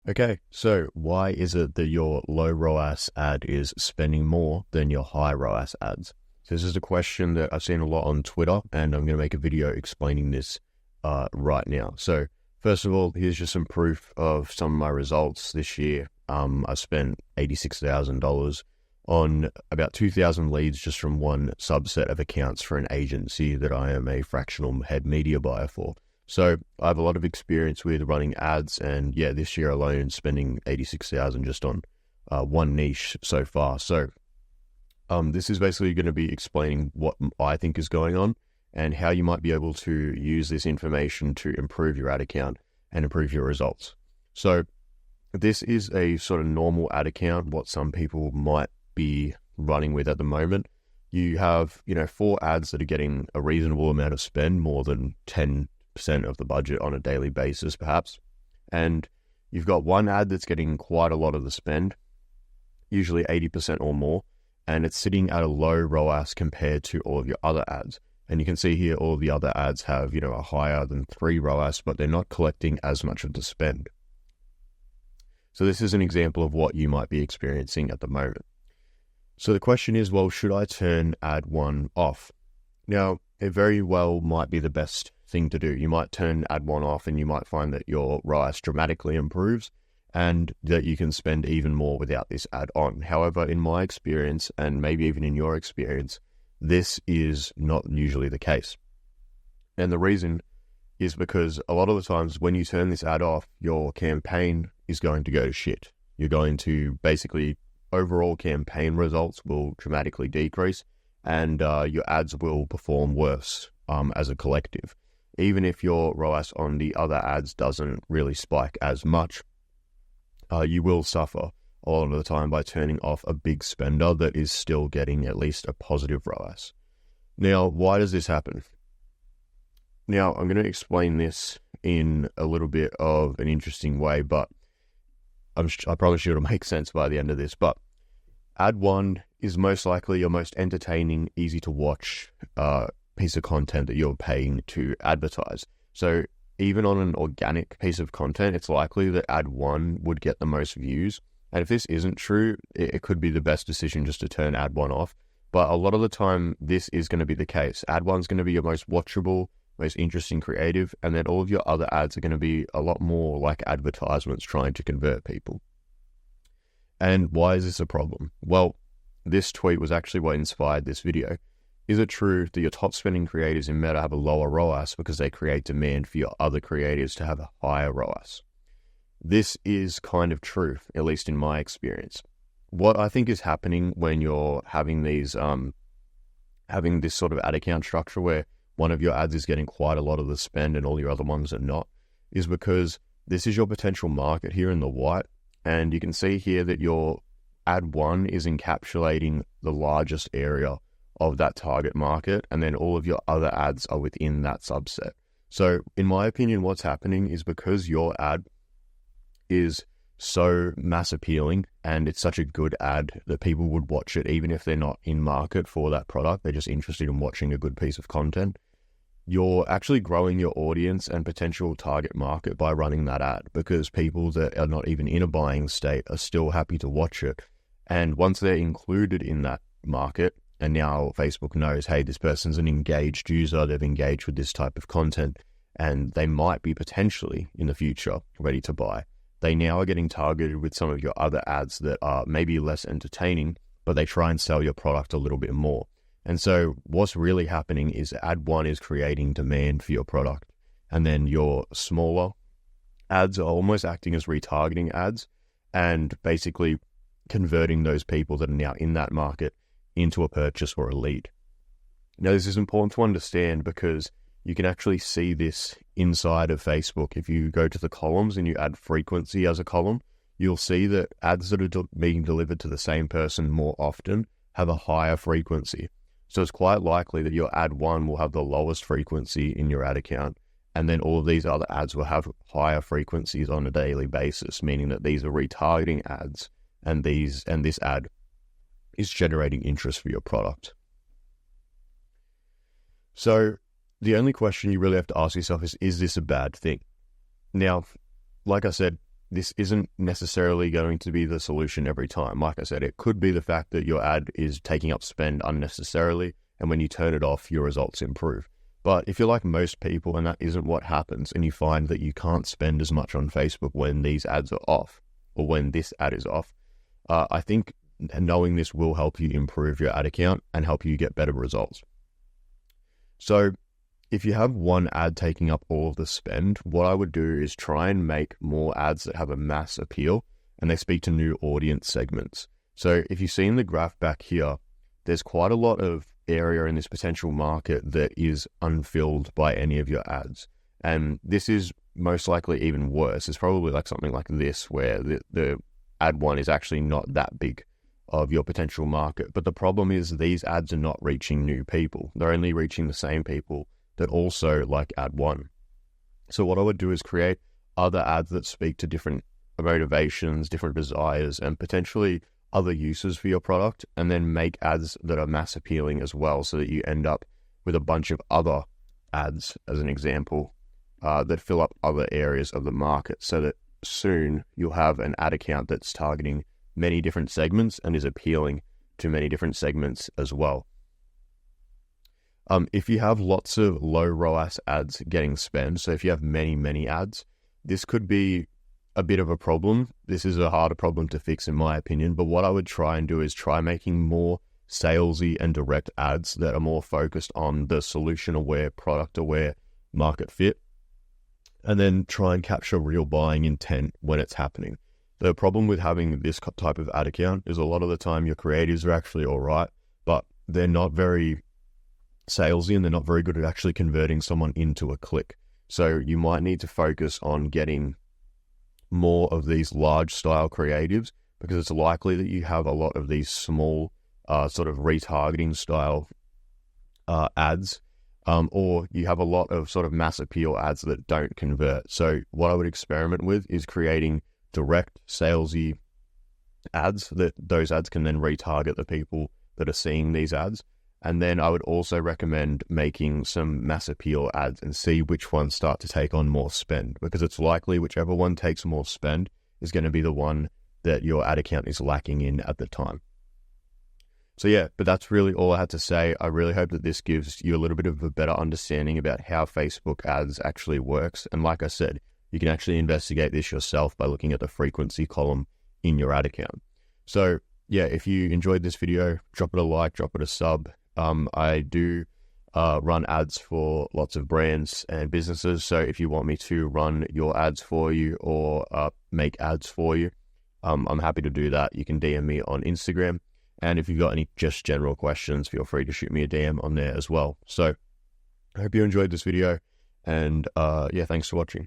Okay, so why is it that your low ROAS ad is spending more than your high ROAS ads? So this is a question that I've seen a lot on Twitter, and I'm going to make a video explaining this right now. So first of all, here's just some proof of some of my results this year. I spent $86,000 on about 2,000 leads just from one subset of accounts for an agency that I am a fractional head media buyer for. So I have a lot of experience with running ads, and yeah, this year alone, spending 86,000 just on one niche so far. So this is basically going to be explaining what I think is going on and how you might be able to use this information to improve your ad account and improve your results. So this is a sort of normal ad account, what some people might be running with at the moment. You have, 4 ads that are getting a reasonable amount of spend, more than 10% of the budget on a daily basis, perhaps. And you've got one ad that's getting quite a lot of the spend, usually 80% or more, and it's sitting at a low ROAS compared to all of your other ads. And you can see here all of the other ads have, a higher than 3 ROAS, but they're not collecting as much of the spend. So this is an example of what you might be experiencing at the moment. So the question is, well, should I turn ad 1 off? Now, it very well might be the best thing to do. You might turn ad 1 off and you might find that your ROAS dramatically improves and that you can spend even more without this ad on. However, in my experience, and maybe even in your experience, this is not usually the case. And the reason is because a lot of the times when you turn this ad off, your campaign is going to go to shit. You're going to basically, overall campaign results will dramatically decrease, and your ads will perform worse as a collective. Even if your ROAS on the other ads doesn't really spike as much, you will suffer a lot of the time by turning off a big spender that is still getting at least a positive ROAS. Now, why does this happen? Now, I'm going to explain this in a little bit of an interesting way, but I promise you it'll make sense by the end of this. But ad 1 is most likely your most entertaining, easy to watch piece of content that you're paying to advertise. So even on an organic piece of content, it's likely that ad 1 would get the most views. And if this isn't true, it could be the best decision just to turn ad 1 off. But a lot of the time, this is going to be the case. Ad 1's going to be your most watchable, most interesting creative, and then all of your other ads are going to be a lot more like advertisements trying to convert people. And why is this a problem? Well, this tweet was actually what inspired this video. Is it true that your top spending creators in Meta have a lower ROAS because they create demand for your other creators to have a higher ROAS? This is kind of true, at least in my experience. What I think is happening when you're having these, having this sort of ad account structure where one of your ads is getting quite a lot of the spend and all your other ones are not, is because this is your potential market here in the white. And you can see here that your ad 1 is encapsulating the largest area of that target market, and then all of your other ads are within that subset. So in my opinion, what's happening is because your ad is so mass appealing and it's such a good ad that people would watch it even if they're not in market for that product, they're just interested in watching a good piece of content. You're actually growing your audience and potential target market by running that ad, because people that are not even in a buying state are still happy to watch it. And once they're included in that market, and now Facebook knows, hey, this person's an engaged user, they've engaged with this type of content, and they might be potentially in the future ready to buy. They now are getting targeted with some of your other ads that are maybe less entertaining, but they try and sell your product a little bit more. And so what's really happening is ad 1 is creating demand for your product. And then your smaller ads are almost acting as retargeting ads and basically converting those people that are now in that market into a purchase or a lead. Now, this is important to understand because you can actually see this inside of Facebook. If you go to the columns and you add frequency as a column, you'll see that ads that are being delivered to the same person more often have a higher frequency. So it's quite likely that your ad 1 will have the lowest frequency in your ad account, and then all of these other ads will have higher frequencies on a daily basis, meaning that these are retargeting ads, and this ad is generating interest for your product. So the only question you really have to ask yourself is this a bad thing? Now, like I said, this isn't necessarily going to be the solution every time. Like I said, it could be the fact that your ad is taking up spend unnecessarily, and when you turn it off, your results improve. But if you're like most people and that isn't what happens, and you find that you can't spend as much on Facebook when these ads are off, or when this ad is off, I think knowing this will help you improve your ad account and help you get better results. So if you have one ad taking up all of the spend, what I would do is try and make more ads that have a mass appeal and they speak to new audience segments. So if you see in the graph back here, there's quite a lot of area in this potential market that is unfilled by any of your ads. And this is most likely even worse. It's probably like something like this, where the ad one is actually not that big of your potential market. But the problem is these ads are not reaching new people. They're only reaching the same people that also like ad one. So what I would do is create other ads that speak to different motivations, different desires, and potentially other uses for your product, and then make ads that are mass appealing as well, so that you end up with a bunch of other ads, as an example, that fill up other areas of the market, so that soon you'll have an ad account that's targeting many different segments and is appealing to many different segments as well. If you have lots of low ROAS ads getting spent, so if you have many ads, this could be a bit of a problem. This is a harder problem to fix in my opinion, but what I would try and do is try making more salesy and direct ads that are more focused on the solution aware, product aware, market fit, and then try and capture real buying intent when it's happening. The problem with having this type of ad account is a lot of the time your creatives are actually all right, but they're not very salesy and they're not very good at actually converting someone into a click. So you might need to focus on getting more of these large style creatives, because it's likely that you have a lot of these small sort of retargeting style ads, or you have a lot of sort of mass appeal ads that don't convert. So what I would experiment with is creating direct salesy ads that those ads can then retarget the people that are seeing these ads. And then I would also recommend making some mass appeal ads and see which ones start to take on more spend, because it's likely whichever one takes more spend is going to be the one that your ad account is lacking in at the time. So yeah, but that's really all I had to say. I really hope that this gives you a little bit of a better understanding about how Facebook ads actually works. And like I said, you can actually investigate this yourself by looking at the frequency column in your ad account. So yeah, if you enjoyed this video, drop it a like, drop it a sub. I do run ads for lots of brands and businesses. So if you want me to run your ads for you or make ads for you, I'm happy to do that. You can DM me on Instagram. And if you've got any just general questions, feel free to shoot me a DM on there as well. So I hope you enjoyed this video. And yeah, thanks for watching.